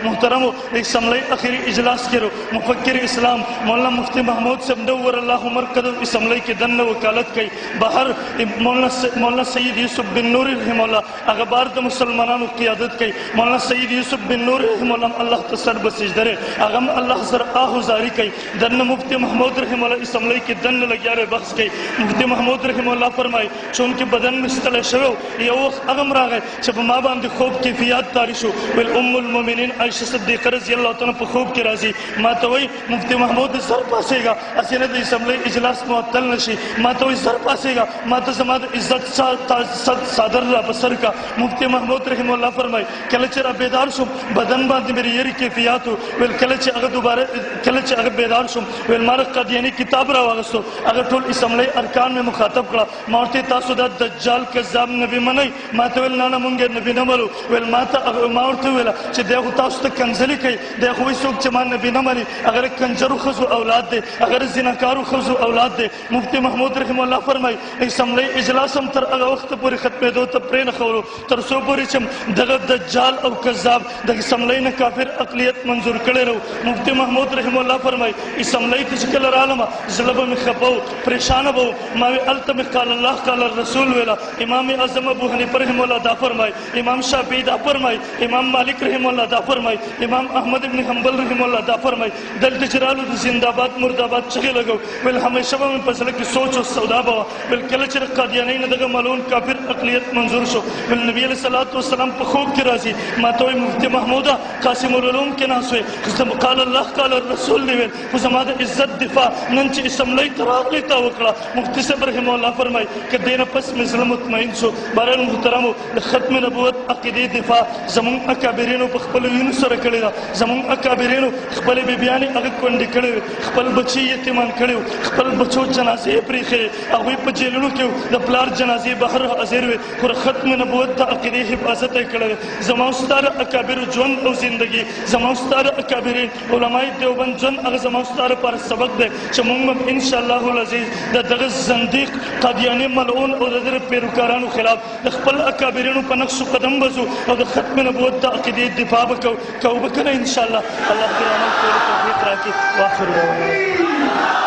محترم اسمبلی آخری اجلاس کرو مفکر اسلام مولانا مفتی محمود صاحب نور اللہ مرکز اسمبلی کے دن وکالت کی باہر مولانا سید یوسف بن نور رحمہ اللہ اخبار د مسلمانانو قیادت کی مولانا سید یوسف بن نور رحمہ اللہ اللہ تسر بسجدر اغم اللہ سر آہوزاری کی دن مفتی محمود رحمہ اللہ اسمبلی کے دن لگیار بخش کی مفتی محمود رحمہ اللہ فرمائے چونکہ بدن مستل شو یہ وقت اغم راغ ہے جب ما باندھ خوب کیفیات تاریشو بالام المومنین عائشہ صدیقہ رضی اللہ تعالیٰ پر خوب کی راضی ما توئی مفتی محمود سر پاسے گا اسیند اسمبلی اجلاس معطل نشی ما توئی سر پاسے گا ما تو زماد عزت صادر را بسر کا مفتی محمود رحمہ اللہ فرمائے کلچر بیدار شم بدن باندھ میری یری کیفیات ہو ویل کلچ اگر دوبارہ کلچ اگر بیدار شم ویل مارک قادیانی کتاب را واغستو اگر ٹول اسمبلی ارکان میں مخاطب کرا مارتی تاسو دا دجال کذاب نبی منی ما تویل نانا منگے نبی نمالو ویل مارتی ویلا چھ دیکھو تاسو تا کنزلی کئی دیکھو اس وقت چمان نبی نمالی اگر کنجرو خزو اولاد دے اگر زناکارو خزو اولاد دے مفتی محمود رحمہ اللہ فرمائی اسمبلی اجلاسم تر اگر وقت پوری ختم دو تا پرین خورو تر سو پوری چم دغت دجال او کذاب دغ اسمبلی نا کافر اقلیت منظور کرے رو مفتی محمود رحمہ اللہ فرمائی اسمبلی تشکل رالما ظلب میں خباو پریشان بو ماوی التم قال اللہ قال الرسول ویلا امام اعظم ابو حنیفہ رحمہ اللہ دا فرمائی امام شافعی دا فرمائی امام مالک رحمہ اللہ دا فرمائی امام احمد ابن حنبل رحمہ اللہ دا فرمائی دل تجرالو زندہ باد مرداباد چگے لگو ویل ہمیشہ میں پسل کی سوچ و سودا بوا ویل کلچر قادیانین دغا ملون کافر اقلیت منظور شو ویل نبی علیہ السلام پر خوب کی راضی ماتوی مفتی محمودہ قاسم العلوم کے ناسوے قال اللہ قال الرسول ویل وزماد عزت دفاع ننچ اسمبلی تراغ لیتا وکڑا مفتی صاحب رحمہ اللہ فرمائی کہ دین پس مثل مطمئن شو بارے محترمو ختم نبوت عقیدی دفاع زمون اکابرینو پخپل وینو سر کڑی دا زمون اکابرینو خپل بیبیانی اگر کنڈی کڑی خپل بچی یتیمان کڑی خپل بچو جنازی پریخے اگوی پا جیلنو کیو دا پلار جنازی بہر حاضر وے اور ختم نبوت دا عقیدی حفاظت کڑی زمان ستار اکابر جون او زندگی زمان ستار اکابرین علماء دیوبند جون اگر زمان ستار پر سبق دے چمونگم انشاءاللہ العزیز دا دغز زندیق قادیانی ملعون اور در پیروکارانو خلاف دخپل اکابرینو پا نقص قدم بزو اور دا ختم نبوت دا عقیدی دفاع بکو بکنا انشاءاللہ اللہ کی عمل کو توفیق راکی واخر دعوانا